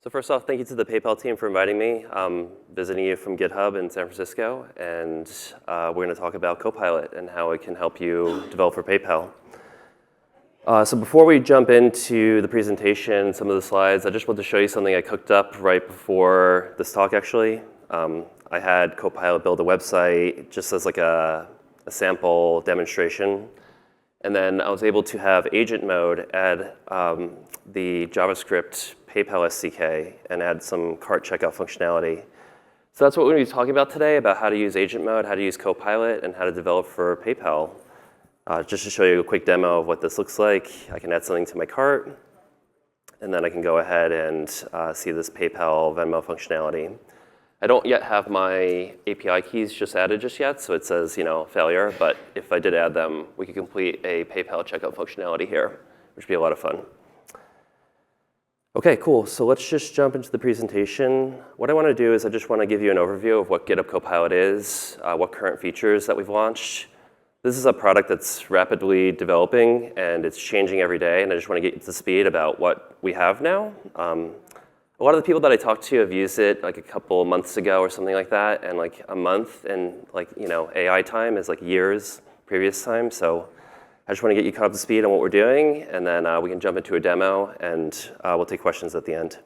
So first off, thank you to the PayPal team for inviting me. I'm visiting you from GitHub in San Francisco, and we're going to talk about Copilot and how it can help you develop for PayPal. So before we jump into the presentation, some of the slides, I just want to show you something I cooked up right before this talk, actually. I had Copilot build a website just as like a sample demonstration. And then I was able to have agent mode add the JavaScript PayPal SDK and add some cart checkout functionality. So that's what we're going to be talking about today, about how to use agent mode, how to use Copilot, and how to develop for PayPal. Just to show you a quick demo of what this looks like, I can add something to my cart, and then I can go ahead and see this PayPal Venmo functionality. I don't yet have my API keys just added just yet, so it says, failure. But if I did add them, we could complete a PayPal checkout functionality here, which would be a lot of fun. OK, cool. So let's just jump into the presentation. What I want to do is I just want to give you an overview of what GitHub Copilot is, what current features that we've launched. This is a product that's rapidly developing, and it's changing every day. And I just want to get you to speed about what we have now. A lot of the people that I talked to have used it like a couple months ago or something like that, and like a month, and AI time is like years previous time. So I just want to get you caught up to speed on what we're doing, and then we can jump into a demo, and we'll take questions at the end.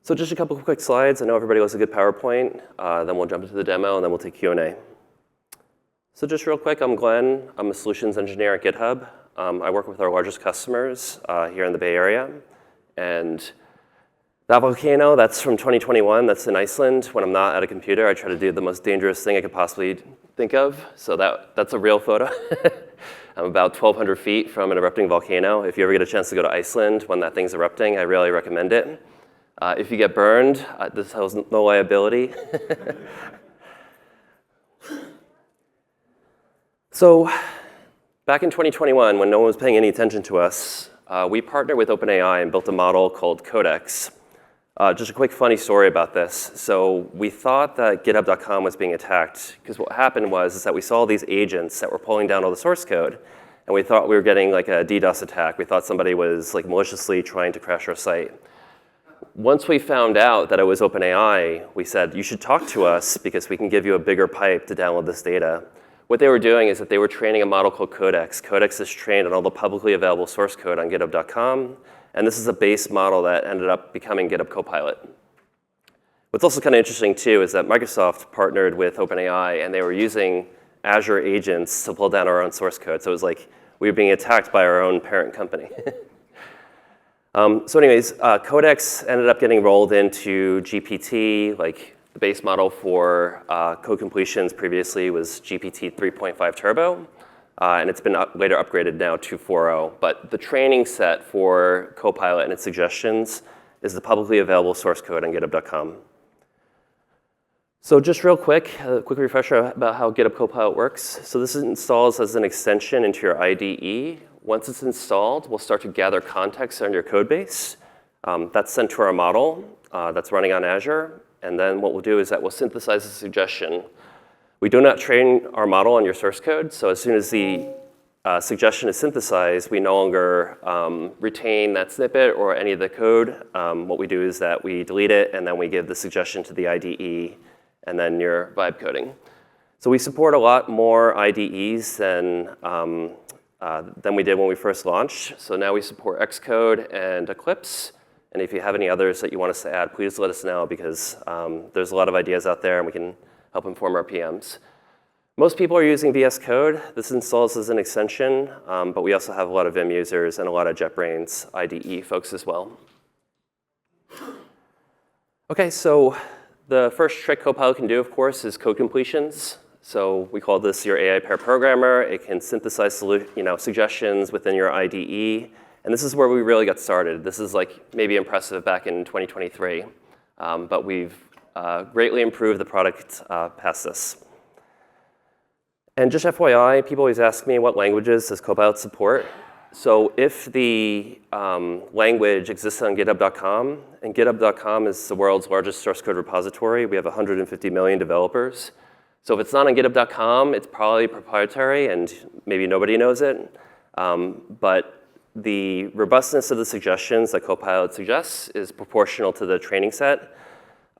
So just a couple of quick slides. I know everybody loves a good PowerPoint. Then we'll jump into the demo, and then we'll take Q&A. So just real quick, I'm Glenn. I'm a solutions engineer at GitHub. I work with our largest customers here in the Bay Area. And that volcano, that's from 2021. That's in Iceland. When I'm not at a computer, I try to do the most dangerous thing I could possibly think of. So that's a real photo. I'm about 1,200 feet from an erupting volcano. If you ever get a chance to go to Iceland when that thing's erupting, I really recommend it. If you get burned, this has no liability. So back in 2021, when no one was paying any attention to us, we partnered with OpenAI and built a model called Codex. Just a quick funny story about this. So we thought that GitHub.com was being attacked because what happened was that we saw these agents that were pulling down all the source code, and we thought we were getting like a DDoS attack. We thought somebody was like maliciously trying to crash our site. Once we found out that it was OpenAI, we said, you should talk to us because we can give you a bigger pipe to download this data. What they were doing is that they were training a model called Codex. Codex is trained on all the publicly available source code on GitHub.com. And this is a base model that ended up becoming GitHub Copilot. What's also kind of interesting, too, is that Microsoft partnered with OpenAI, and they were using Azure agents to pull down our own source code. So it was like we were being attacked by our own parent company. So anyways, Codex ended up getting rolled into GPT. Like the base model for code completions previously was GPT 3.5 Turbo. And it's been later upgraded now to 4.0. But the training set for Copilot and its suggestions is the publicly available source code on GitHub.com. So just real quick, a quick refresher about how GitHub Copilot works. So this installs as an extension into your IDE. Once it's installed, we'll start to gather context on your code base. That's sent to our model that's running on Azure. And then what we'll do is that we'll synthesize a suggestion. We do not train our model on your source code, so as soon as the suggestion is synthesized, we no longer retain that snippet or any of the code. What we do is that we delete it, and then we give the suggestion to the IDE, and then your vibe coding. So we support a lot more IDEs than we did when we first launched. So now we support Xcode and Eclipse. And if you have any others that you want us to add, please let us know, because there's a lot of ideas out there, and we can help inform our PMs. Most people are using VS Code. This installs as an extension, but we also have a lot of Vim users and a lot of JetBrains IDE folks as well. OK, so the first trick Copilot can do, of course, is code completions. So we call this your AI pair programmer. It can synthesize suggestions within your IDE. And this is where we really got started. This is like maybe impressive back in 2023. But we've greatly improved the product past this. And just FYI, people always ask me what languages does Copilot support. So if the language exists on GitHub.com, and GitHub.com is the world's largest source code repository, we have 150 million developers. So if it's not on GitHub.com, it's probably proprietary, and maybe nobody knows it. But the robustness of the suggestions that Copilot suggests is proportional to the training set.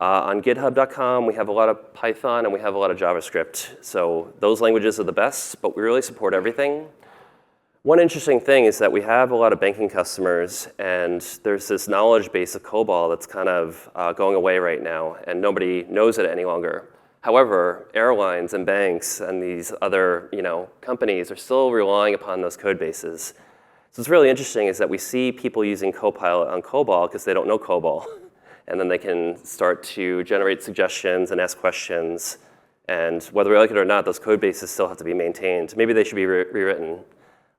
On GitHub.com, we have a lot of Python and we have a lot of JavaScript. So those languages are the best, but we really support everything. One interesting thing is that we have a lot of banking customers, and there's this knowledge base of COBOL that's kind of going away right now, and nobody knows it any longer. However, airlines and banks and these other companies are still relying upon those code bases. So what's really interesting is that we see people using Copilot on COBOL because they don't know COBOL. And then they can start to generate suggestions and ask questions. And whether we like it or not, those code bases still have to be maintained. Maybe they should be rewritten.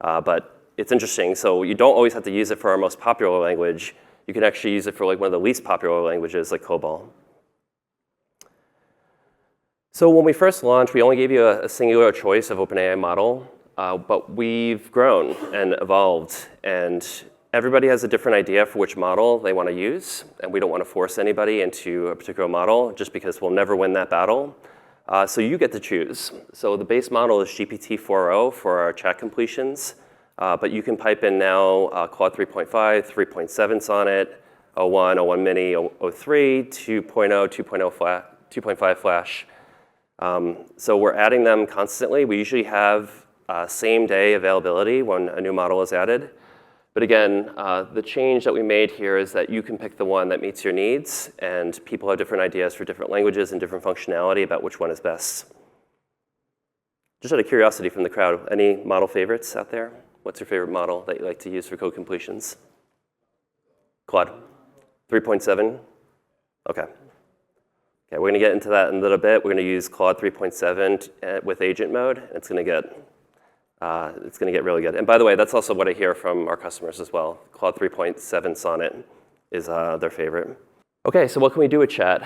But it's interesting. So you don't always have to use it for our most popular language. You can actually use it for like one of the least popular languages, like COBOL. So when we first launched, we only gave you a singular choice of OpenAI model. But we've grown and evolved. And everybody has a different idea for which model they want to use, and we don't want to force anybody into a particular model just because we'll never win that battle. So you get to choose. So the base model is GPT-4o for our chat completions, but you can pipe in now Claude 3.5, 3.7 Sonnet, O1, O1 Mini, O3, 2.0, 2.5 Flash. So we're adding them constantly. We usually have same day availability when a new model is added. But again, the change that we made here is that you can pick the one that meets your needs, and people have different ideas for different languages and different functionality about which one is best. Just out of curiosity from the crowd, any model favorites out there? What's your favorite model that you like to use for code completions? Claude? 3.7? Okay. Okay, we're going to get into that in a little bit. We're going to use Claude 3.7 with agent mode, and it's going to get really good. And by the way, that's also what I hear from our customers as well. Claude 3.7 Sonnet is their favorite. Okay, so what can we do with chat?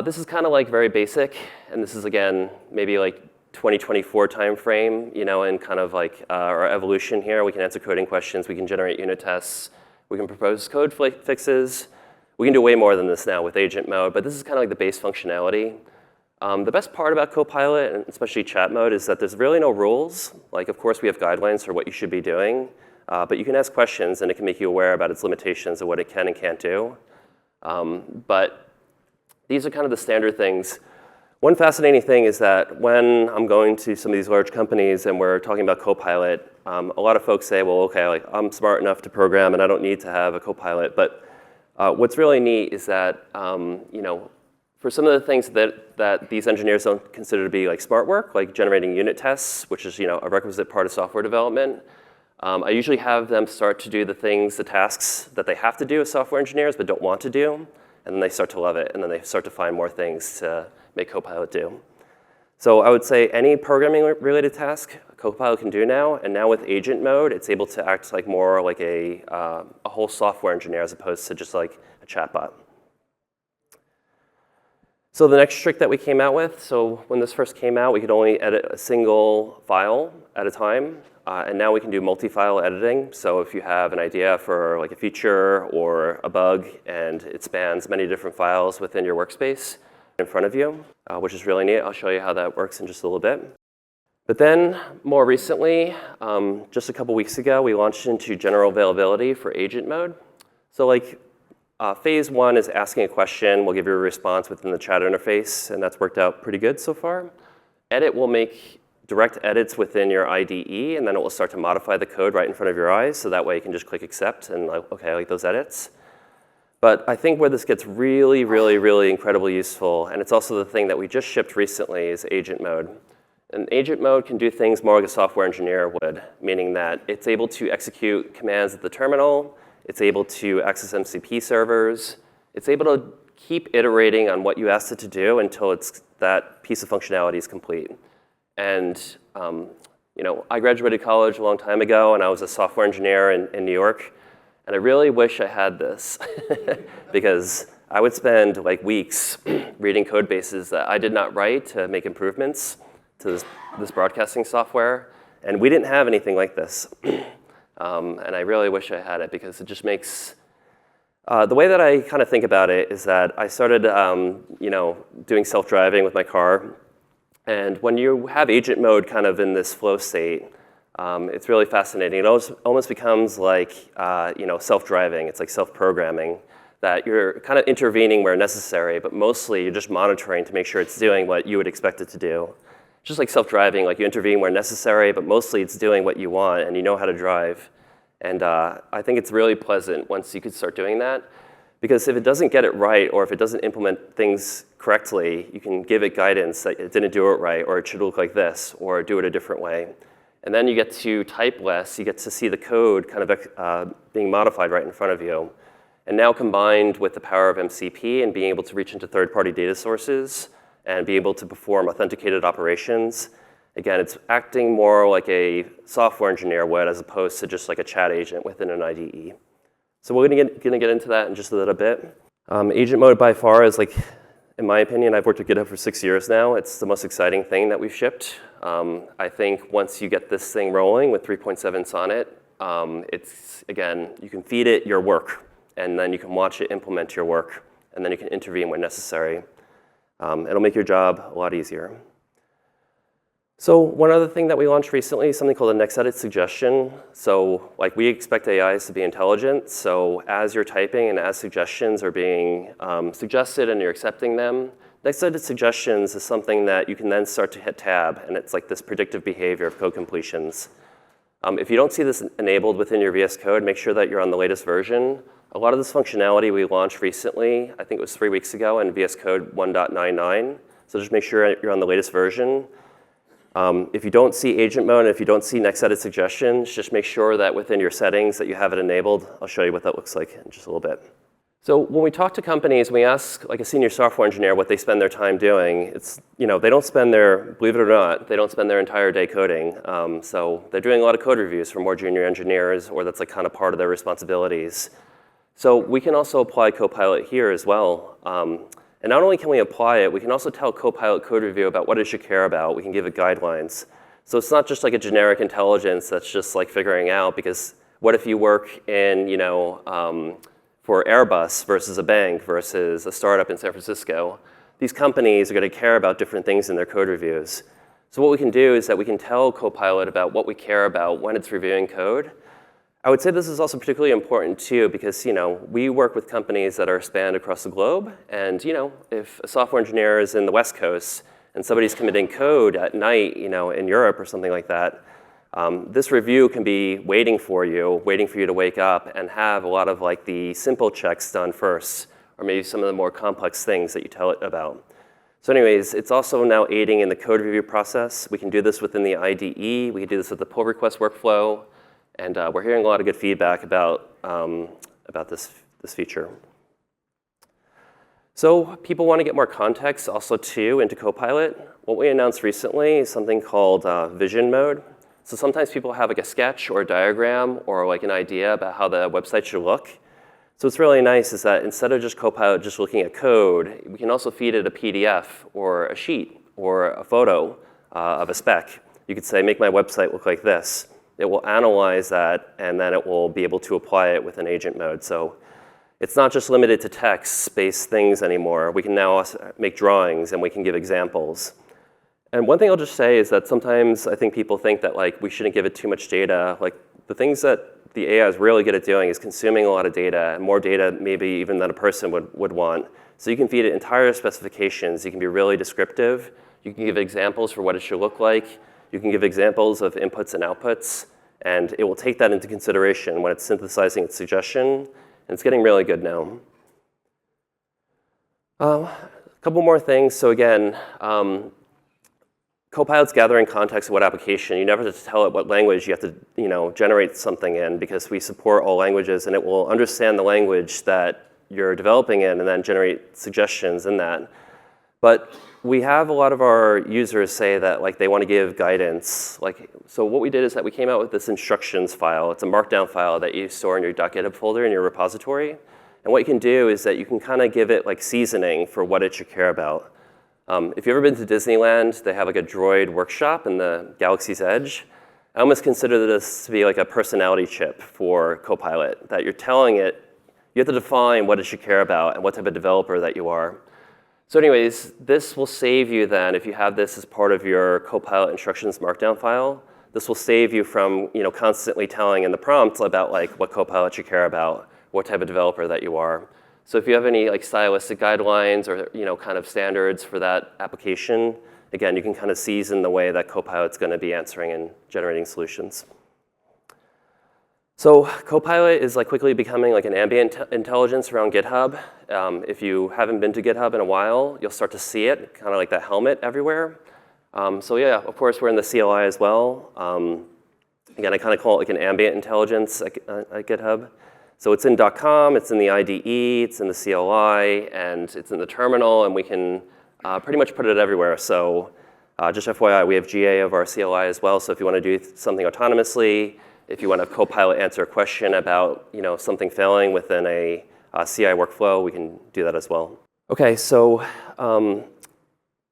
This is kind of like very basic, and this is, again, maybe like 2024 timeframe, and kind of like our evolution here. We can answer coding questions. We can generate unit tests. We can propose code fixes. We can do way more than this now with agent mode, but this is kind of like the base functionality. The best part about Copilot, and especially chat mode, is that there's really no rules. Like, of course, we have guidelines for what you should be doing, but you can ask questions, and it can make you aware about its limitations of what it can and can't do. But these are kind of the standard things. One fascinating thing is that when I'm going to some of these large companies and we're talking about Copilot, a lot of folks say, well, okay, like, I'm smart enough to program, and I don't need to have a Copilot. But what's really neat is that, for some of the things that these engineers don't consider to be like smart work, like generating unit tests, which is a requisite part of software development, I usually have them start to do the tasks that they have to do as software engineers but don't want to do, and then they start to love it, and then they start to find more things to make Copilot do. So I would say any programming-related task Copilot can do now, and now with agent mode, it's able to act like more like a whole software engineer as opposed to just like a chatbot. So the next trick that we came out with, so when this first came out, we could only edit a single file at a time. And now we can do multi-file editing. So if you have an idea for like a feature or a bug, and it spans many different files within your workspace in front of you, which is really neat. I'll show you how that works in just a little bit. But then more recently, just a couple weeks ago, we launched into general availability for agent mode. So like, phase one is asking a question. We'll give you a response within the chat interface, and that's worked out pretty good so far. Edit will make direct edits within your IDE, and then it will start to modify the code right in front of your eyes, so that way you can just click accept and like, okay, I like those edits. But I think where this gets really, really, really incredibly useful, and it's also the thing that we just shipped recently, is agent mode. And agent mode can do things more like a software engineer would, meaning that it's able to execute commands at the terminal. It's able to access MCP servers. It's able to keep iterating on what you asked it to do until that piece of functionality is complete. And I graduated college a long time ago, and I was a software engineer in New York. And I really wish I had this because I would spend like weeks reading code bases that I did not write to make improvements to this broadcasting software. And we didn't have anything like this. And I really wish I had it because it just makes, the way that I kind of think about it is that I started doing self-driving with my car. And when you have agent mode kind of in this flow state, It's really fascinating. It almost becomes like self-driving. It's like self-programming, that you're kind of intervening where necessary, but mostly you're just monitoring to make sure it's doing what you would expect it to do. Just like self-driving, like you intervene where necessary, but mostly it's doing what you want and you know how to drive. And I think it's really pleasant once you could start doing that, because if it doesn't get it right or if it doesn't implement things correctly, you can give it guidance that it didn't do it right, or it should look like this, or do it a different way. And then you get to type less, you get to see the code kind of being modified right in front of you. And now combined with the power of MCP and being able to reach into third-party data sources and be able to perform authenticated operations, again, it's acting more like a software engineer would as opposed to just like a chat agent within an IDE. So we're gonna get into that in just a little bit. Agent mode by far is like, in my opinion, I've worked at GitHub for 6 years now. It's the most exciting thing that we've shipped. I think once you get this thing rolling with 3.7 Sonnet, it's, again, you can feed it your work, and then you can watch it implement your work, and then you can intervene when necessary. It'll make your job a lot easier. So one other thing that we launched recently is something called a next edit suggestion. So like we expect AIs to be intelligent, so as you're typing and as suggestions are being suggested and you're accepting them, next edit suggestions is something that you can then start to hit tab, and it's like this predictive behavior of code completions. If you don't see this enabled within your VS Code, make sure that you're on the latest version. A lot of this functionality we launched recently, I think it was 3 weeks ago in VS Code 1.99. So just make sure you're on the latest version. If you don't see agent mode, and if you don't see next edit suggestions, just make sure that within your settings that you have it enabled. I'll show you what that looks like in just a little bit. So when we talk to companies, we ask like a senior software engineer what they spend their time doing. It's, they don't spend believe it or not, they don't spend their entire day coding. So they're doing a lot of code reviews for more junior engineers, or that's like kind of part of their responsibilities. So we can also apply Copilot here as well. And not only can we apply it, we can also tell Copilot Code Review about what it should care about. We can give it guidelines. So it's not just like a generic intelligence that's just like figuring out, because what if you work in, for Airbus versus a bank versus a startup in San Francisco? These companies are going to care about different things in their code reviews. So what we can do is that we can tell Copilot about what we care about when it's reviewing code. I would say this is also particularly important too, because we work with companies that are spanned across the globe, and if a software engineer is in the West Coast and somebody's committing code at night, in Europe or something like that, this review can be waiting for you to wake up and have a lot of like the simple checks done first, or maybe some of the more complex things that you tell it about. So anyways, it's also now aiding in the code review process. We can do this within the IDE. We can do this with the pull request workflow. And we're hearing a lot of good feedback about this feature. So people want to get more context also too into Copilot. What we announced recently is something called vision mode. So sometimes people have like a sketch or a diagram or like an idea about how the website should look. So what's really nice is that instead of just Copilot just looking at code, we can also feed it a PDF or a sheet or a photo of a spec. You could say, make my website look like this. It will analyze that, and then it will be able to apply it with an agent mode. So it's not just limited to text-based things anymore. We can now also make drawings, and we can give examples. And one thing I'll just say is that sometimes I think people think that like we shouldn't give it too much data. Like the things that the AI is really good at doing is consuming a lot of data, and more data maybe even than a person would want. So you can feed it entire specifications. You can be really descriptive. You can give examples for what it should look like. You can give examples of inputs and outputs, and it will take that into consideration when it's synthesizing its suggestion, and it's getting really good now. A couple more things. So again, Copilot's gathering context of what application. You never have to tell it what language you have to generate something in, because we support all languages, and it will understand the language that you're developing in and then generate suggestions in that. But we have a lot of our users say that like they want to give guidance. So what we did is that we came out with this instructions file. It's a markdown file that you store in your .github folder in your repository. And what you can do is that you can kind of give it like seasoning for what it should care about. If you've ever been to Disneyland, they have like a droid workshop in the Galaxy's Edge. I almost consider this to be like a personality chip for Copilot, that you're telling it, you have to define what it should care about and what type of developer that you are. So anyways, this will save you then, if you have this as part of your Copilot instructions markdown file, this will save you from constantly telling in the prompt about like what Copilot you care about, what type of developer that you are. So if you have any like stylistic guidelines or kind of standards for that application, again, you can kind of season the way that Copilot's going to be answering and generating solutions. So Copilot is like quickly becoming like an ambient intelligence around GitHub. If you haven't been to GitHub in a while, you'll start to see it, kind of like that helmet everywhere. So yeah, of course, we're in the CLI as well. Again, I kind of call it like an ambient intelligence at GitHub. So it's in .com, it's in the IDE, it's in the CLI, and it's in the terminal, and we can pretty much put it everywhere. So just FYI, we have GA of our CLI as well. So if you want to do something autonomously, if you want to have Copilot answer a question about something failing within a CI workflow, we can do that as well. Okay, so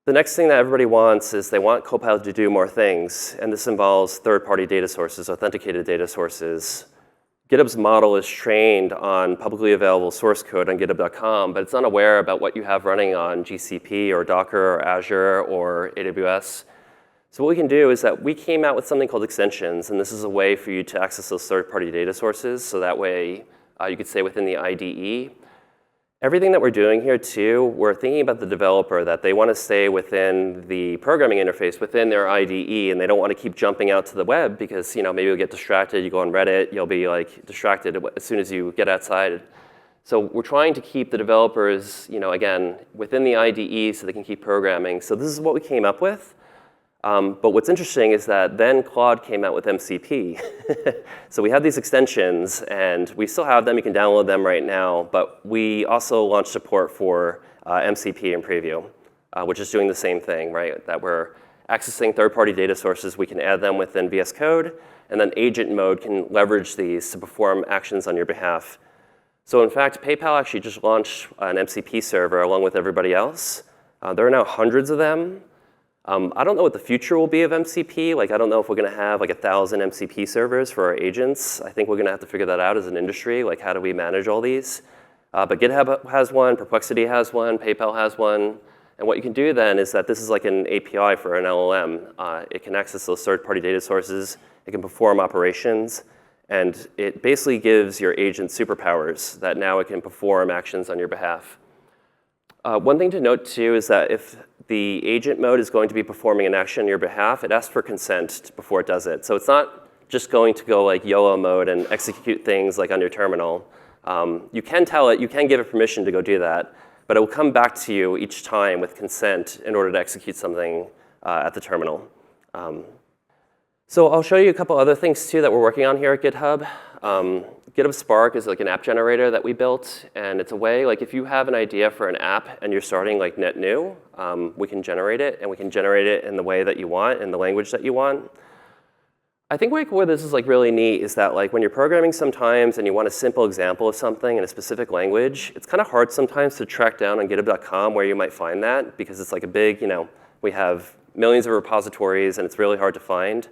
the next thing that everybody wants is they want Copilot to do more things, and this involves third-party data sources, authenticated data sources. GitHub's model is trained on publicly available source code on github.com, but it's unaware about what you have running on GCP or Docker or Azure or AWS. So what we can do is that we came out with something called extensions, and this is a way for you to access those third-party data sources, so that way you could stay within the IDE. Everything that we're doing here, too, we're thinking about the developer, that they want to stay within the programming interface, within their IDE, and they don't want to keep jumping out to the web because maybe you'll get distracted. You go on Reddit, you'll be like distracted as soon as you get outside. So we're trying to keep the developers, again, within the IDE so they can keep programming. So this is what we came up with. But what's interesting is that then Claude came out with MCP. So we have these extensions, and we still have them. You can download them right now. But we also launched support for MCP in preview, which is doing the same thing, right? That we're accessing third-party data sources. We can add them within VS Code, and then agent mode can leverage these to perform actions on your behalf. So in fact, PayPal actually just launched an MCP server along with everybody else. There are now hundreds of them. I don't know what the future will be of MCP. Like, I don't know if we're going to have like 1,000 MCP servers for our agents. I think we're going to have to figure that out as an industry. Like, how do we manage all these? But GitHub has one, Perplexity has one, PayPal has one. And what you can do then is that this is like an API for an LLM. It can access those third-party data sources. It can perform operations. And it basically gives your agent superpowers that now it can perform actions on your behalf. One thing to note, too, is that if the agent mode is going to be performing an action on your behalf, it asks for consent before it does it. So it's not just going to go like YOLO mode and execute things like on your terminal. You can tell it, you can give it permission to go do that, but it will come back to you each time with consent in order to execute something at the terminal. So I'll show you a couple other things, too, that we're working on here at GitHub. GitHub Spark is like an app generator that we built, and it's a way, like if you have an idea for an app and you're starting like net new, we can generate it, and we can generate it in the way that you want, in the language that you want. I think like where this is like really neat is that like when you're programming sometimes and you want a simple example of something in a specific language, it's kind of hard sometimes to track down on github.com where you might find that, because it's like a big, we have millions of repositories and it's really hard to find.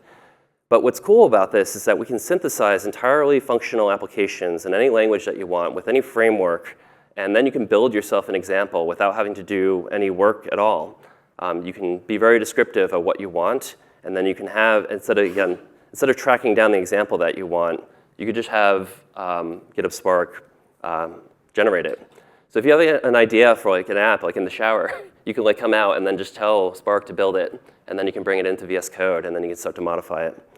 But what's cool about this is that we can synthesize entirely functional applications in any language that you want with any framework, and then you can build yourself an example without having to do any work at all. You can be very descriptive of what you want, and then you can have, instead of tracking down the example that you want, you could just have GitHub Spark generate it. So if you have an idea for like an app, like in the shower, you can like come out and then just tell Spark to build it, and then you can bring it into VS Code, and then you can start to modify it.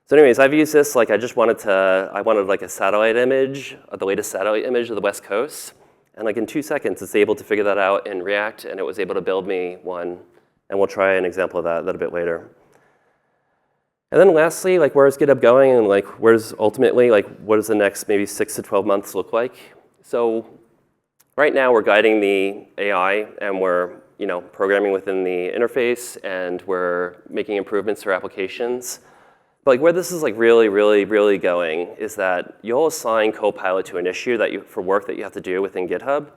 So anyways, I've used this, like I wanted like a satellite image, the latest satellite image of the West Coast. And like in 2 seconds, it's able to figure that out in React, and it was able to build me one. And we'll try an example of that a bit later. And then lastly, like where's GitHub going, and like where's ultimately, like what does the next maybe 6 to 12 months look like? So right now we're guiding the AI, and we're programming within the interface, and we're making improvements to our applications. But like where this is like really, really, really going is that you'll assign Copilot to an issue for work that you have to do within GitHub.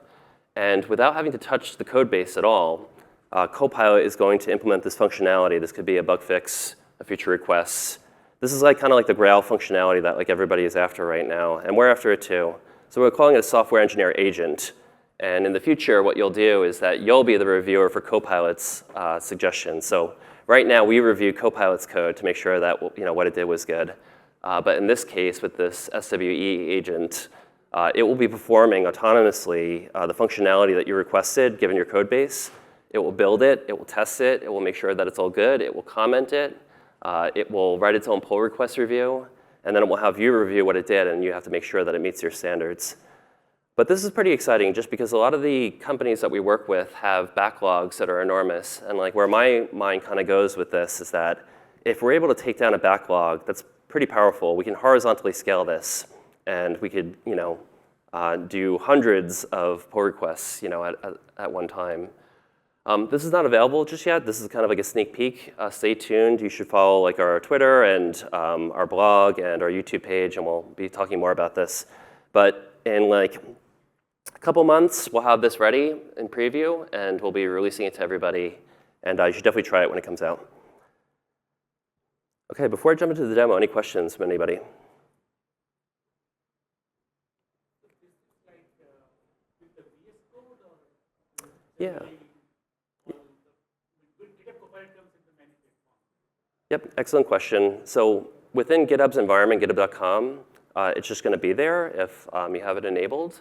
And without having to touch the code base at all, Copilot is going to implement this functionality. This could be a bug fix, a feature request. This is like kind of like the Grail functionality that like everybody is after right now. And we're after it too. So we're calling it a software engineer agent. And in the future, what you'll do is that you'll be the reviewer for Copilot's suggestions. So right now we review Copilot's code to make sure that what it did was good. But in this case, with this SWE agent, it will be performing autonomously the functionality that you requested given your code base. It will build it, it will test it, it will make sure that it's all good, it will comment it, it will write its own pull request review, and then it will have you review what it did, and you have to make sure that it meets your standards. But this is pretty exciting just because a lot of the companies that we work with have backlogs that are enormous. And like where my mind kind of goes with this is that if we're able to take down a backlog, that's pretty powerful. We can horizontally scale this, and we could do hundreds of pull requests at one time. This is not available just yet. This is kind of like a sneak peek. Stay tuned. You should follow like our Twitter and our blog and our YouTube page, and we'll be talking more about this. But in like a couple months, we'll have this ready in preview, and we'll be releasing it to everybody. And you should definitely try it when it comes out. OK, before I jump into the demo, any questions from anybody? Yeah. Yep, excellent question. So within GitHub's environment, github.com, it's just going to be there if you have it enabled.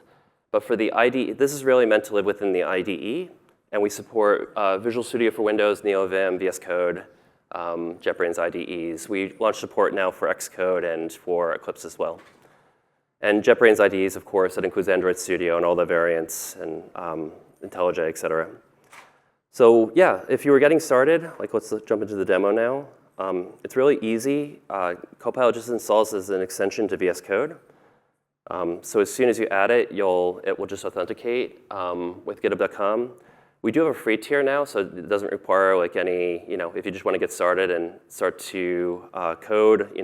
But for the IDE, this is really meant to live within the IDE. And we support Visual Studio for Windows, NeoVim, VS Code, JetBrains IDEs. We launched support now for Xcode and for Eclipse as well. And JetBrains IDEs, of course, that includes Android Studio and all the variants and IntelliJ, et cetera. So yeah, if you were getting started, like let's jump into the demo now. It's really easy. Copilot just installs as an extension to VS Code. So as soon as you add it, it will just authenticate with github.com. We do have a free tier now, so it doesn't require like any, if you just want to get started and start to code, you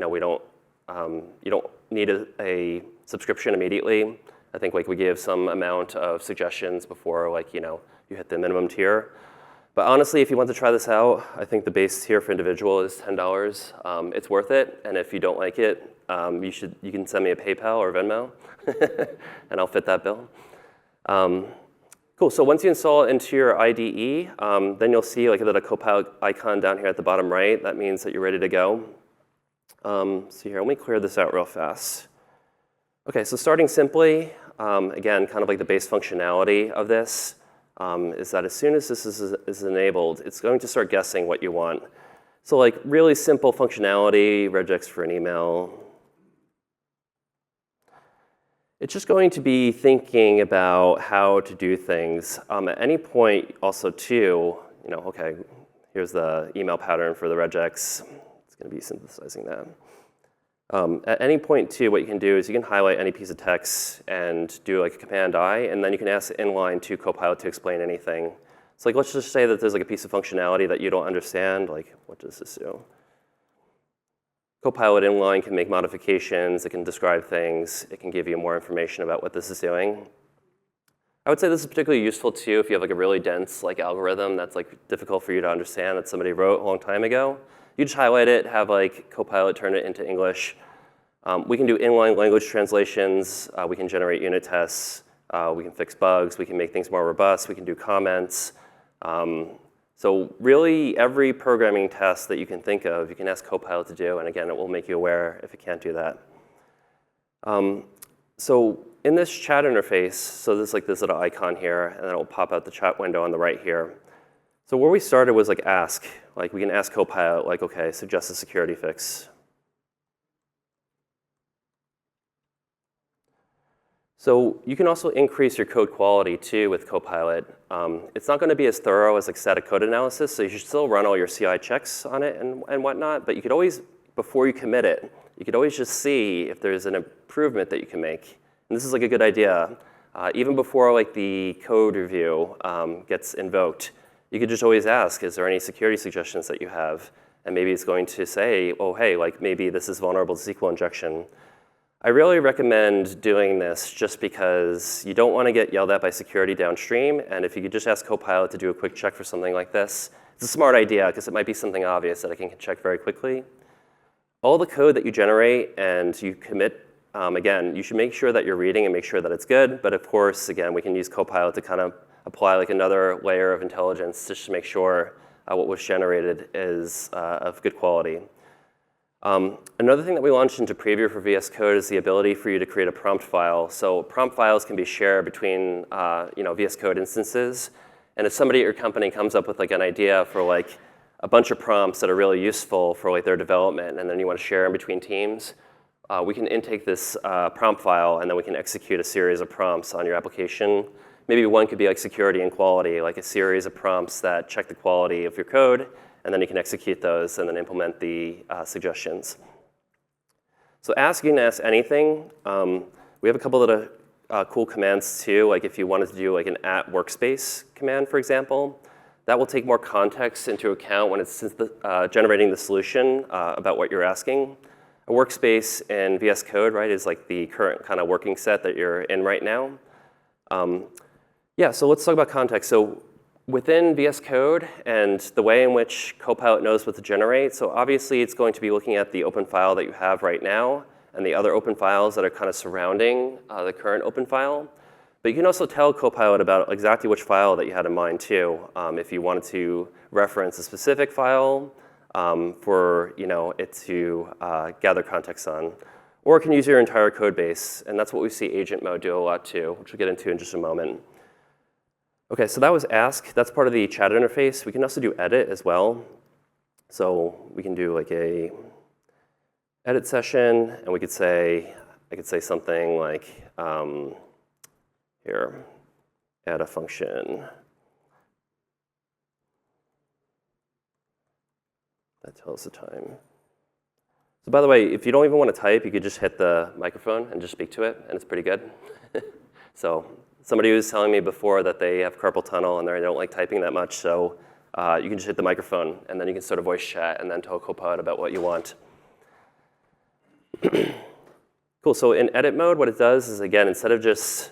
don't need a subscription immediately. I think like we give some amount of suggestions before you hit the minimum tier. But honestly, if you want to try this out, I think the base tier for individual is $10. It's worth it, and if you don't like it, you can send me a PayPal or Venmo, and I'll fit that bill. Cool. So once you install it into your IDE, then you'll see like a Copilot icon down here at the bottom right. That means that you're ready to go. So here, let me clear this out real fast. OK, so starting simply, again, kind of like the base functionality of this. Is that as soon as this is enabled, it's going to start guessing what you want. So like really simple functionality, regex for an email. It's just going to be thinking about how to do things. At any point also too, OK, here's the email pattern for the regex. It's going to be synthesizing that. At any point, too, what you can do is you can highlight any piece of text and do like a Command-I, and then you can ask inline to Copilot to explain anything. So like, let's just say that there's like a piece of functionality that you don't understand. Like, what does this do? Copilot inline can make modifications. It can describe things. It can give you more information about what this is doing. I would say this is particularly useful, too, if you have like a really dense like algorithm that's like difficult for you to understand that somebody wrote a long time ago. You just highlight it, have like Copilot turn it into English. We can do inline language translations. We can generate unit tests. We can fix bugs. We can make things more robust. We can do comments. So really, every programming test that you can think of, you can ask Copilot to do. And again, it will make you aware if it can't do that. So in this chat interface, so there's like this little icon here, and then it will pop out the chat window on the right here. So where we started was like ask. Like we can ask Copilot, like, OK, suggest a security fix. So you can also increase your code quality, too, with Copilot. It's not going to be as thorough as like static code analysis, so you should still run all your CI checks on it and whatnot. But you could always, before you commit it, you could always just see if there's an improvement that you can make. And this is like a good idea. Even before like the code review gets invoked, you could just always ask, is there any security suggestions that you have? And maybe it's going to say, oh, hey, like maybe this is vulnerable to SQL injection. I really recommend doing this just because you don't want to get yelled at by security downstream. And if you could just ask Copilot to do a quick check for something like this, it's a smart idea because it might be something obvious that I can check very quickly. All the code that you generate and you commit, again, you should make sure that you're reading and make sure that it's good. But of course, again, we can use Copilot to kind of apply like another layer of intelligence just to make sure what was generated is of good quality. Another thing that we launched into preview for VS Code is the ability for you to create a prompt file. So prompt files can be shared between VS Code instances. And if somebody at your company comes up with like an idea for like a bunch of prompts that are really useful for like their development, and then you want to share in between teams, we can intake this prompt file, and then we can execute a series of prompts on your application. Maybe one could be like security and quality, like a series of prompts that check the quality of your code, and then you can execute those and then implement the suggestions. So you can ask anything. We have a couple of cool commands too, like if you wanted to do like an @workspace command, for example, that will take more context into account when it's generating the solution about what you're asking. A workspace in VS Code, right, is like the current kind of working set that you're in right now. So let's talk about context. So within VS Code and the way in which Copilot knows what to generate, so obviously it's going to be looking at the open file that you have right now and the other open files that are kind of surrounding the current open file. But you can also tell Copilot about exactly which file that you had in mind too, if you wanted to reference a specific file for it to gather context on. Or it can use your entire code base, and that's what we see agent mode do a lot too, which we'll get into in just a moment. Okay, so that was ask. That's part of the chat interface. We can also do edit as well. So we can do like a edit session, and I could say something like, here, add a function that tells the time. So by the way, if you don't even want to type, you could just hit the microphone and just speak to it, and it's pretty good. So somebody was telling me before that they have carpal tunnel and they don't like typing that much, so you can just hit the microphone, and then you can start a voice chat and then tell Copilot about what you want. Cool, so in edit mode, what it does is, again, instead of just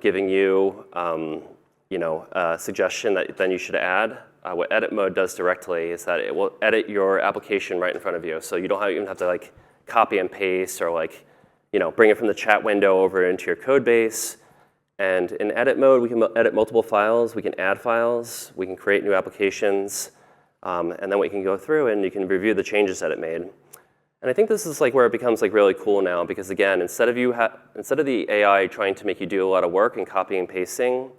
giving you a suggestion that then you should add, what edit mode does directly is that it will edit your application right in front of you. So you don't even have to like copy and paste or like bring it from the chat window over into your code base. And in edit mode, we can edit multiple files. We can add files. We can create new applications. And then we can go through and you can review the changes that it made. And I think this is like where it becomes like really cool now, because again, instead of the AI trying to make you do a lot of work and copy and pasting,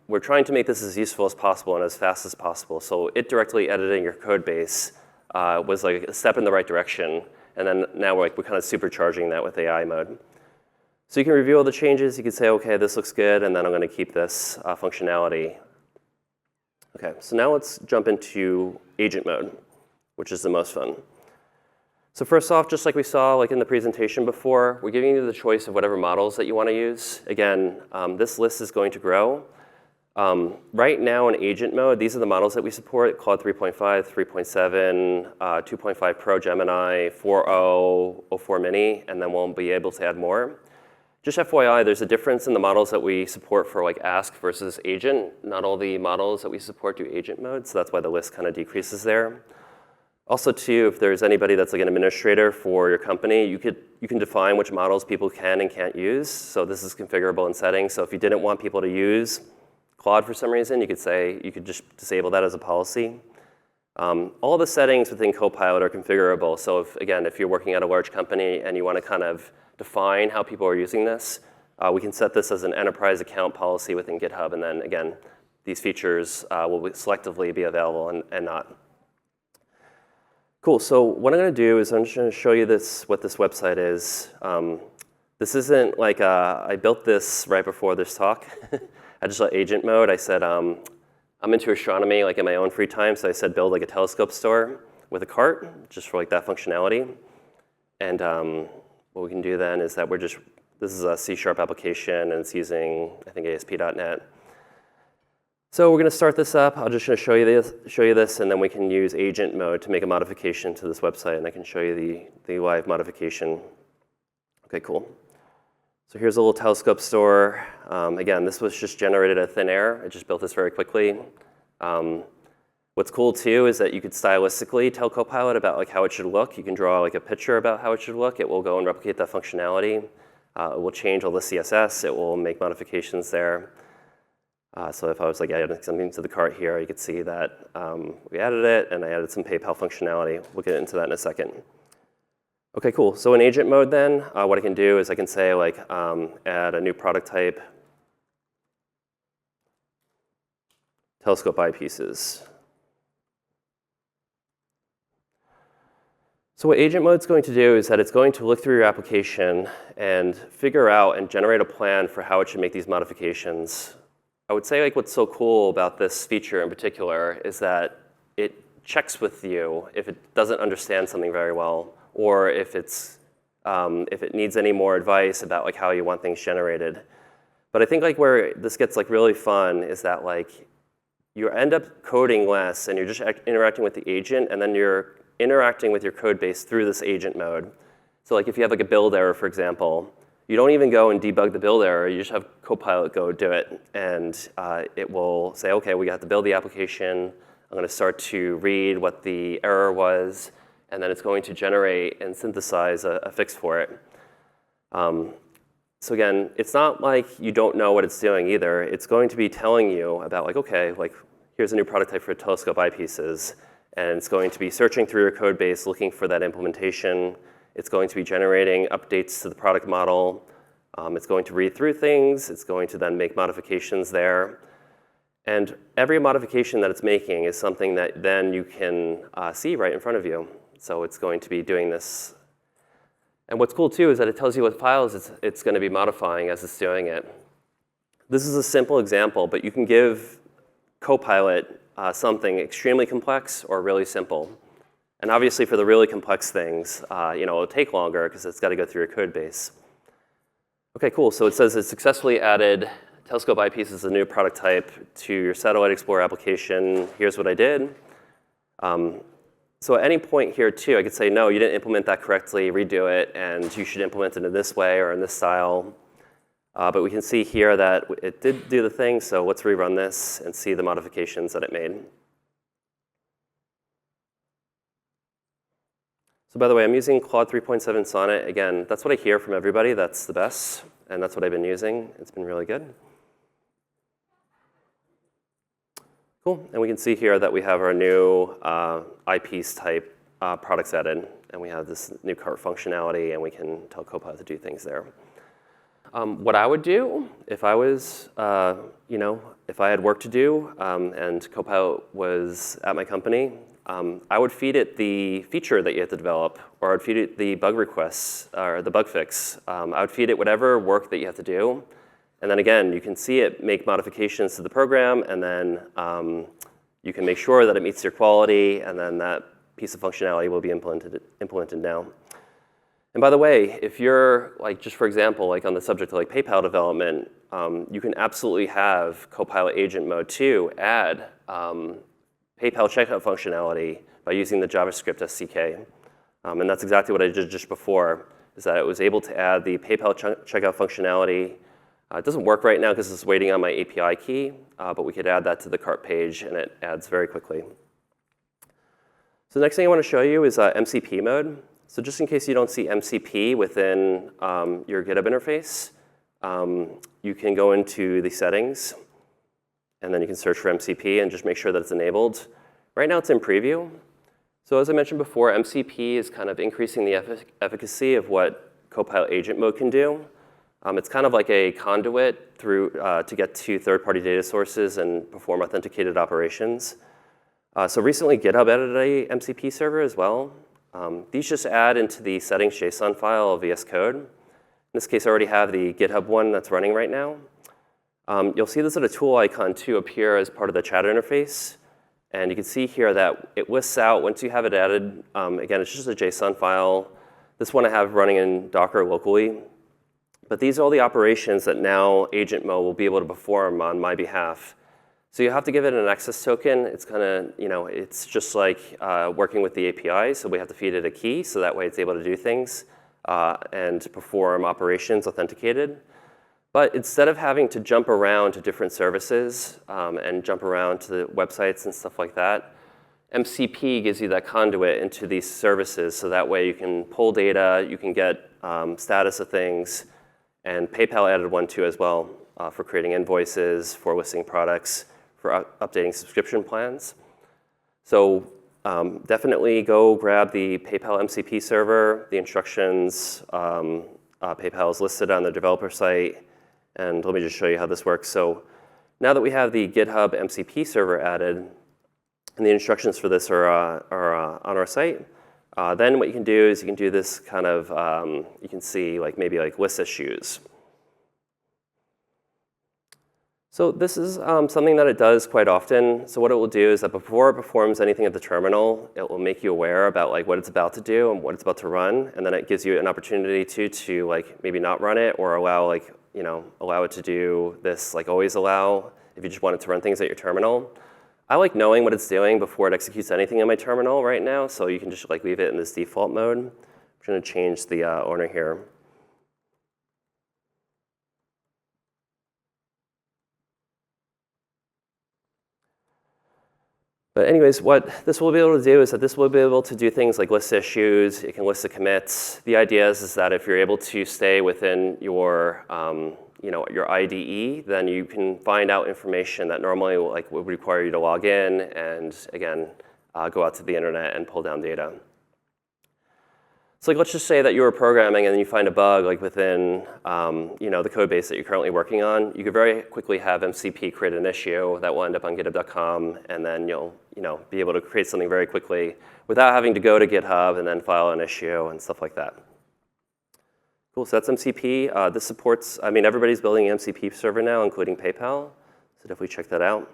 we're trying to make this as useful as possible and as fast as possible. So it directly editing your code base was like a step in the right direction. And then now we're kind of supercharging that with AI mode. So you can review all the changes. You can say, OK, this looks good, and then I'm going to keep this functionality. OK, so now let's jump into agent mode, which is the most fun. So first off, just like we saw like in the presentation before, we're giving you the choice of whatever models that you want to use. Again, this list is going to grow. Right now in agent mode, these are the models that we support: Claude 3.5, 3.7, 2.5 Pro Gemini, 4.0, 04 Mini, and then we'll be able to add more. Just FYI, there's a difference in the models that we support for like ask versus agent. Not all the models that we support do agent mode, so that's why the list kind of decreases there. Also, too, if there's anybody that's like an administrator for your company, you can define which models people can and can't use. So this is configurable in settings. So if you didn't want people to use Claude for some reason, you could just disable that as a policy. All the settings within Copilot are configurable. So if you're working at a large company and you want to kind of define how people are using this, we can set this as an enterprise account policy within GitHub. And then again, these features will selectively be available and not. Cool, so what I'm going to do is I'm just going to show you what this website is. This isn't like I built this right before this talk. I just let agent mode. I said I'm into astronomy like in my own free time, so I said build like a telescope store with a cart just for like that functionality. And what we can do then is that this is a C# application and it's using I think ASP.NET. So we're going to start this up. I'm just going to show you this, and then we can use agent mode to make a modification to this website, and I can show you the live modification. OK, cool. So here's a little telescope store. Again, this was just generated out of thin air. I just built this very quickly. What's cool, too, is that you could stylistically tell Copilot about like how it should look. You can draw like a picture about how it should look. It will go and replicate that functionality. It will change all the CSS. It will make modifications there. So if I was like adding something to the cart here, you could see that we added it, and I added some PayPal functionality. We'll get into that in a second. OK, cool. So in agent mode then, what I can do is I can say like add a new product type, telescope eyepieces. So what agent mode is going to do is that it's going to look through your application and figure out and generate a plan for how it should make these modifications. I would say like what's so cool about this feature in particular is that it checks with you if it doesn't understand something very well, or if it needs any more advice about like how you want things generated. But I think like where this gets like really fun is that like you end up coding less, and you're just interacting with the agent, and then you're interacting with your code base through this agent mode. So like if you have like a build error, for example, you don't even go and debug the build error. You just have Copilot go do it. And it will say, OK, we have to build the application. I'm going to start to read what the error was. And then it's going to generate and synthesize a fix for it. So again, it's not like you don't know what it's doing either. It's going to be telling you about like, OK, like here's a new product type for telescope eyepieces. And it's going to be searching through your code base, looking for that implementation. It's going to be generating updates to the product model. It's going to read through things. It's going to then make modifications there. And every modification that it's making is something that then you can see right in front of you. So it's going to be doing this. And what's cool, too, is that it tells you what files it's going to be modifying as it's doing it. This is a simple example, but you can give Copilot something extremely complex or really simple. And obviously, for the really complex things, it'll take longer because it's got to go through your code base. OK, cool. So it says it successfully added telescope eyepieces as a new product type to your Satellite Explorer application. Here's what I did. So at any point here, too, I could say, no, you didn't implement that correctly, redo it, and you should implement it in this way or in this style. But we can see here that it did do the thing, so let's rerun this and see the modifications that it made. So by the way, I'm using Claude 3.7 Sonnet. Again, that's what I hear from everybody. That's the best, and that's what I've been using. It's been really good. Cool, and we can see here that we have our new eyepiece type products added, and we have this new cart functionality, and we can tell Copilot to do things there. What I would do if I was, if I had work to do and Copilot was at my company, I would feed it the feature that you have to develop, or I would feed it the bug requests or the bug fix. I would feed it whatever work that you have to do. And then again, you can see it make modifications to the program, and then you can make sure that it meets your quality, and then that piece of functionality will be implemented now. And by the way, if you're, like, just for example, like on the subject of like PayPal development, you can absolutely have Copilot agent mode 2 add PayPal checkout functionality by using the JavaScript SDK. And that's exactly what I did just before, is that it was able to add the PayPal checkout functionality. It doesn't work right now because it's waiting on my API key, but we could add that to the cart page, and it adds very quickly. So the next thing I want to show you is MCP mode. So just in case you don't see MCP within your GitHub interface, you can go into the settings, and then you can search for MCP and just make sure that it's enabled. Right now it's in preview. So as I mentioned before, MCP is kind of increasing the efficacy of what Copilot agent mode can do. It's kind of like a conduit through to get to third-party data sources and perform authenticated operations. So recently, GitHub added a MCP server as well. These just add into the settings JSON file of VS Code. In this case, I already have the GitHub one that's running right now. You'll see this little tool icon, too, appear as part of the chat interface. And you can see here that it lists out, once you have it added, again, it's just a JSON file. This one I have running in Docker locally. But these are all the operations that now agent mode will be able to perform on my behalf. So you have to give it an access token. It's kind of, it's just like working with the API. So we have to feed it a key, so that way it's able to do things and perform operations authenticated. But instead of having to jump around to different services and jump around to the websites and stuff like that, MCP gives you that conduit into these services, so that way you can pull data, you can get status of things, and PayPal added one too as well. for creating invoices, for listing products, for updating subscription plans. So definitely go grab the PayPal MCP server. The instructions, PayPal is listed on the developer site. And let me just show you how this works. So now that we have the GitHub MCP server added, and the instructions for this are on our site, then what you can do is you can do this kind of, you can see like maybe like list issues. So this is something that it does quite often. So what it will do is that before it performs anything at the terminal, it will make you aware about like what it's about to do and what it's about to run, and then it gives you an opportunity to like maybe not run it or allow like allow it to do this like always allow if you just want it to run things at your terminal. I like knowing what it's doing before it executes anything in my terminal right now, so you can just like leave it in this default mode. I'm going to change the owner here. But anyways, what this will be able to do is that this will be able to do things like list issues. It can list the commits. The idea is that if you're able to stay within your your IDE, then you can find out information that normally would require you to log in and again go out to the internet and pull down data. So like, let's just say that you were programming and then you find a bug like within the code base that you're currently working on. You could very quickly have MCP create an issue that will end up on github.com, and then you'll be able to create something very quickly without having to go to GitHub and then file an issue and stuff like that. Cool, so that's MCP. This supports, everybody's building an MCP server now, including PayPal, so definitely check that out.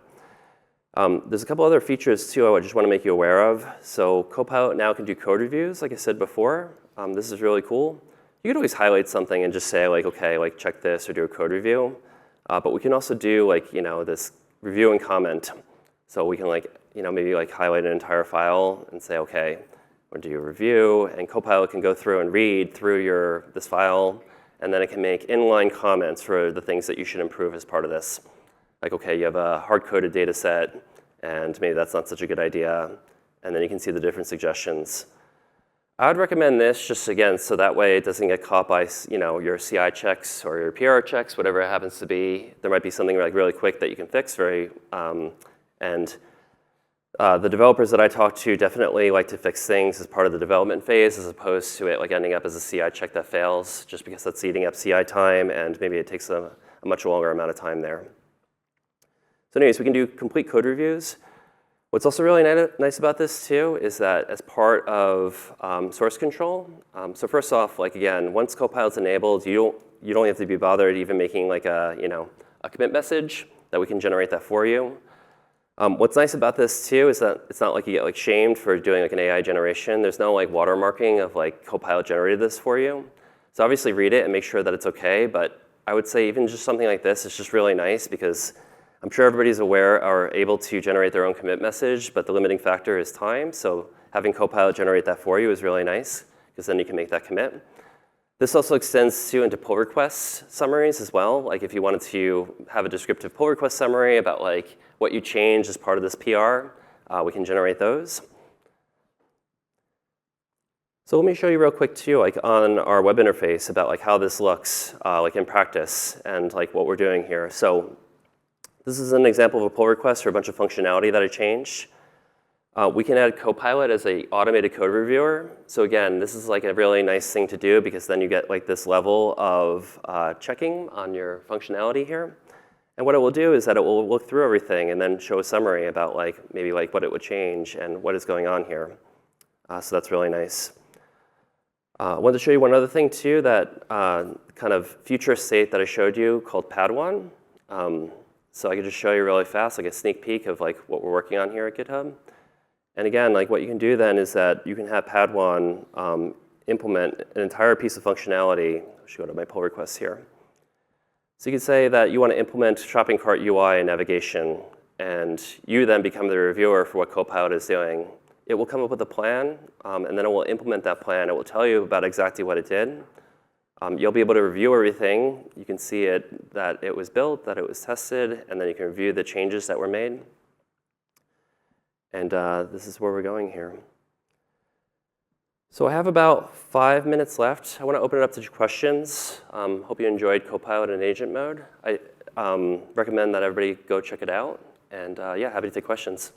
There's a couple other features too I just want to make you aware of. So Copilot now can do code reviews, like I said before. This is really cool. You could always highlight something and just say like, okay, like check this or do a code review. But we can also do like, this review and comment. So we can maybe highlight an entire file and say, okay, we'll do a review, and Copilot can go through and read through this file, and then it can make inline comments for the things that you should improve as part of this. Like, okay, you have a hard-coded data set, and maybe that's not such a good idea, and then you can see the different suggestions. I would recommend this just, again, so that way it doesn't get caught by your CI checks or your PR checks, whatever it happens to be. There might be something like really quick that you can fix the developers that I talk to definitely like to fix things as part of the development phase as opposed to it ending up as a CI check that fails, just because that's eating up CI time and maybe it takes a much longer amount of time there. So anyways, we can do complete code reviews. What's also really nice about this too is that as part of source control, so first off, again, once Copilot's enabled, you don't have to be bothered even making a commit message that we can generate that for you. What's nice about this too is that it's not like you get shamed for doing an AI generation. There's no watermarking of Copilot generated this for you. So obviously read it and make sure that it's okay, but I would say even just something like this is just really nice because I'm sure everybody's aware or able to generate their own commit message, but the limiting factor is time. So having Copilot generate that for you is really nice because then you can make that commit. This also extends into pull request summaries as well. If you wanted to have a descriptive pull request summary about what you changed as part of this PR, we can generate those. So let me show you real quick too, on our web interface about how this looks in practice and what we're doing here. So this is an example of a pull request for a bunch of functionality that I changed. We can add Copilot as an automated code reviewer. So again, this is a really nice thing to do because then you get this level of checking on your functionality here. And what it will do is that it will look through everything and then show a summary about maybe what it would change and what is going on here. So that's really nice. I wanted to show you one other thing too, that kind of future state that I showed you called Padawan. So I could just show you really fast, a sneak peek of what we're working on here at GitHub. And again, what you can do then is that you can have Padawan implement an entire piece of functionality. I should go to my pull requests here. So you could say that you want to implement shopping cart UI and navigation, and you then become the reviewer for what Copilot is doing. It will come up with a plan, and then it will implement that plan. It will tell you about exactly what it did. You'll be able to review everything. You can see that it was built, that it was tested, and then you can review the changes that were made. And this is where we're going here. So I have about 5 minutes left. I want to open it up to questions. Hope you enjoyed Copilot in agent mode. I recommend that everybody go check it out. And yeah, happy to take questions.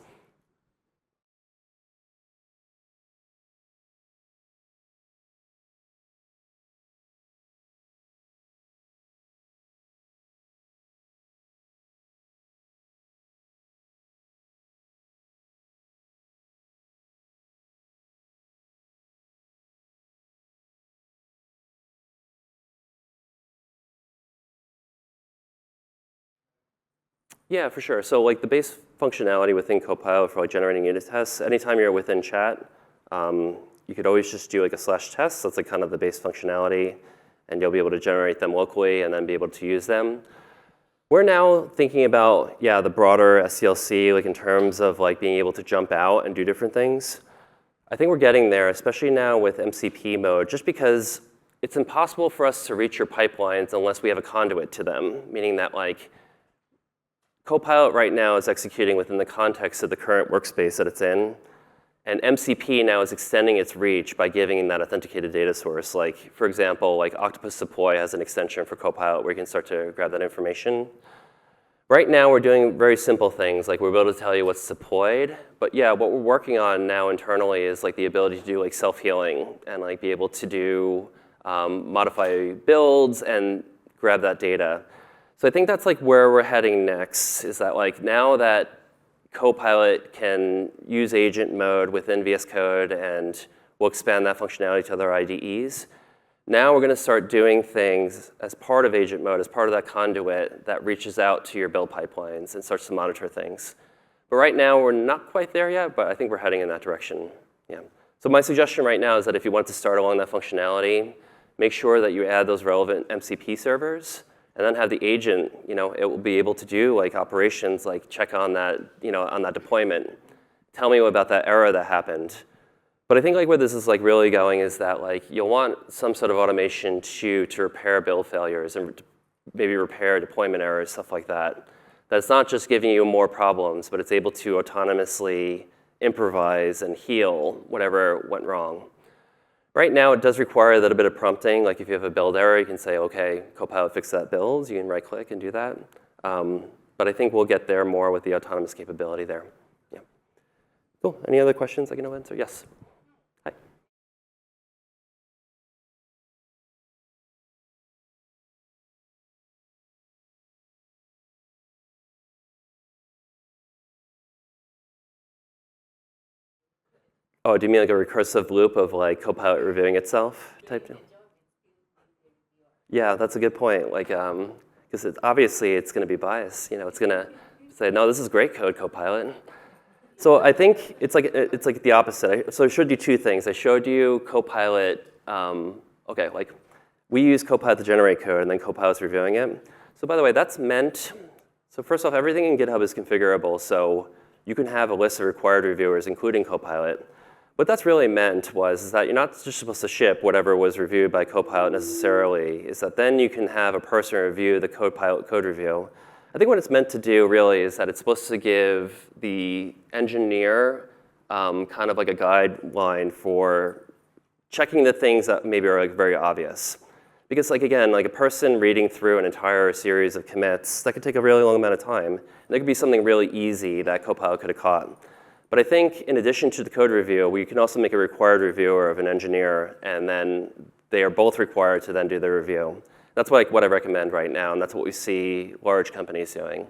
Yeah, for sure. So like the base functionality within Copilot for like generating unit tests, anytime you're within chat, you could always just do like a /test. That's like kind of the base functionality, and you'll be able to generate them locally and then be able to use them. We're now thinking about, yeah, the broader SDLC, like in terms of like being able to jump out and do different things. I think we're getting there, especially now with MCP mode, just because it's impossible for us to reach your pipelines unless we have a conduit to them, meaning that like Copilot right now is executing within the context of the current workspace that it's in. And MCP now is extending its reach by giving that authenticated data source. Like, for example, like Octopus Deploy has an extension for Copilot where you can start to grab that information. Right now, we're doing very simple things. Like, we're able to tell you what's deployed. But yeah, what we're working on now internally is like the ability to do like self-healing and like be able to do modify builds and grab that data. So I think that's like where we're heading next, is that like now that Copilot can use agent mode within VS Code and we'll expand that functionality to other IDEs, now we're going to start doing things as part of agent mode, as part of that conduit that reaches out to your build pipelines and starts to monitor things. But right now, we're not quite there yet, but I think we're heading in that direction. Yeah. So my suggestion right now is that if you want to start along that functionality, make sure that you add those relevant MCP servers, and then have the agent, it will be able to do like operations, like check on that, on that deployment. Tell me about that error that happened. But I think like where this is like really going is that like you'll want some sort of automation to repair build failures and maybe repair deployment errors, stuff like that. That it's not just giving you more problems, but it's able to autonomously improvise and heal whatever went wrong. Right now, it does require a little bit of prompting. Like if you have a build error, you can say, OK, Copilot fix that build. You can right-click and do that. But I think we'll get there more with the autonomous capability there. Yeah. Cool. Any other questions I can answer? Yes. Hi. Oh, do you mean like a recursive loop of like Copilot reviewing itself type thing? Yeah, that's a good point. Like, because obviously it's going to be biased. It's going to say, no, this is great code, Copilot. So I think it's like the opposite. So I showed you two things. I showed you Copilot. OK, like we use Copilot to generate code, and then Copilot's reviewing it. So by the way, that's meant. So first off, everything in GitHub is configurable. So you can have a list of required reviewers, including Copilot. What that's really meant is that you're not just supposed to ship whatever was reviewed by Copilot necessarily, is that then you can have a person review the Copilot code review. I think what it's meant to do really is that it's supposed to give the engineer kind of like a guideline for checking the things that maybe are like very obvious. Because like again, like a person reading through an entire series of commits, that could take a really long amount of time. And there could be something really easy that Copilot could have caught. But I think in addition to the code review, we can also make a required reviewer of an engineer, and then they are both required to then do the review. That's like what I recommend right now, and that's what we see large companies doing.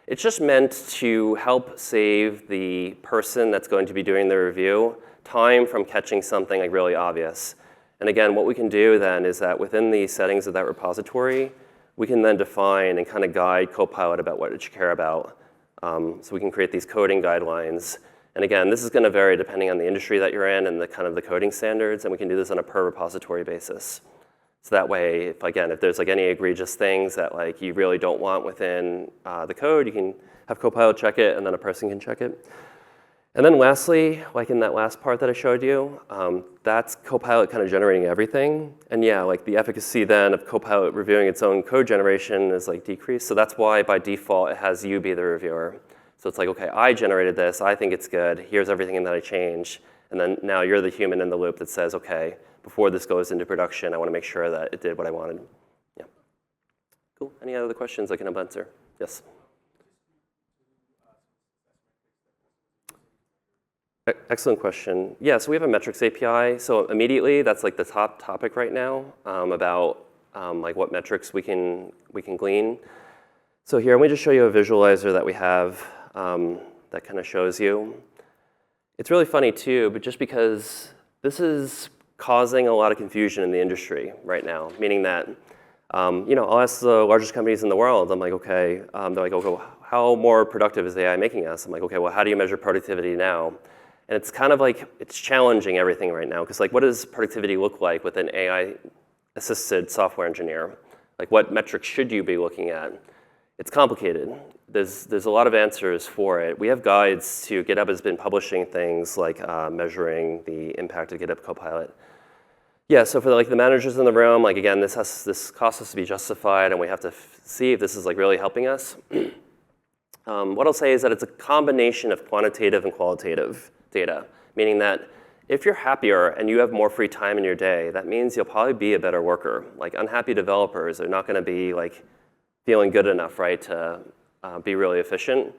It's just meant to help save the person that's going to be doing the review time from catching something like really obvious. And again, what we can do then is that within the settings of that repository, we can then define and kind of guide Copilot about what it should care about. So we can create these coding guidelines. And again, this is going to vary depending on the industry that you're in and the kind of the coding standards, and we can do this on a per repository basis. So that way, if there's like any egregious things that like you really don't want within the code, you can have Copilot check it, and then a person can check it. And then lastly, like in that last part that I showed you, that's Copilot kind of generating everything. And yeah, like the efficacy then of Copilot reviewing its own code generation is like decreased. So that's why by default it has you be the reviewer. So it's like, OK, I generated this. I think it's good. Here's everything that I changed. And then now you're the human in the loop that says, okay, before this goes into production, I want to make sure that it did what I wanted. Yeah. Cool. Any other questions I can help answer? Yes. Excellent question. Yeah, so we have a metrics API. So immediately, that's like the top topic right now about like what metrics we can glean. So here, let me just show you a visualizer that we have that kind of shows you. It's really funny too, but just because this is causing a lot of confusion in the industry right now, meaning that I'll ask the largest companies in the world. I'm like, okay, they're like, okay, how more productive is AI making us? I'm like, okay, well, how do you measure productivity now? And it's kind of like, it's challenging everything right now, because like, what does productivity look like with an AI-assisted software engineer? Like, what metrics should you be looking at? It's complicated. There's a lot of answers for it. We have guides to GitHub has been publishing things like measuring the impact of GitHub Copilot. Yeah, so for the managers in the room, like again, this cost has to be justified, and we have to see if this is like really helping us. What I'll say is that it's a combination of quantitative and qualitative data, meaning that if you're happier and you have more free time in your day, that means you'll probably be a better worker. Like unhappy developers are not going to be like feeling good enough, right, to be really efficient.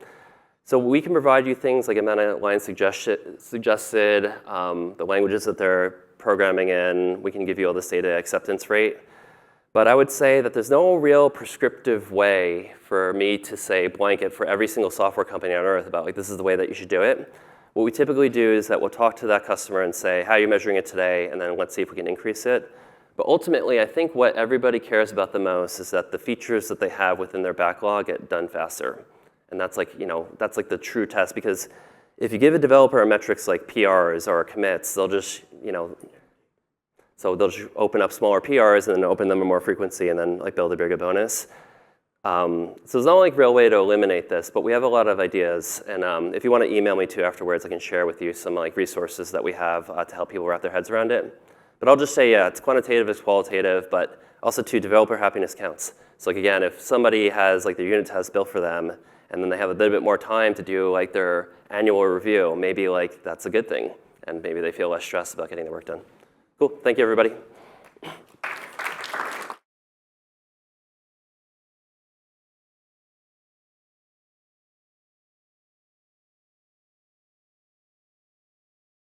So we can provide you things like amount of lines suggested, the languages that they're programming in. We can give you all this data acceptance rate. But I would say that there's no real prescriptive way for me to say blanket for every single software company on earth about like this is the way that you should do it. What we typically do is that we'll talk to that customer and say, how are you measuring it today? And then let's see if we can increase it. But ultimately, I think what everybody cares about the most is that the features that they have within their backlog get done faster. And that's like, that's like the true test, because if you give a developer metrics like PRs or commits, they'll just, so they'll just open up smaller PRs and then open them in more frequency and then like build a bigger bonus. So there's no like real way to eliminate this, but we have a lot of ideas. And if you want to email me too afterwards, I can share with you some like resources that we have to help people wrap their heads around it. But I'll just say, yeah, it's quantitative, it's qualitative, but also too, developer happiness counts. So like again, if somebody has like their unit test built for them, and then they have a little bit more time to do like their annual review, maybe like that's a good thing, and maybe they feel less stressed about getting the work done. Cool, thank you everybody.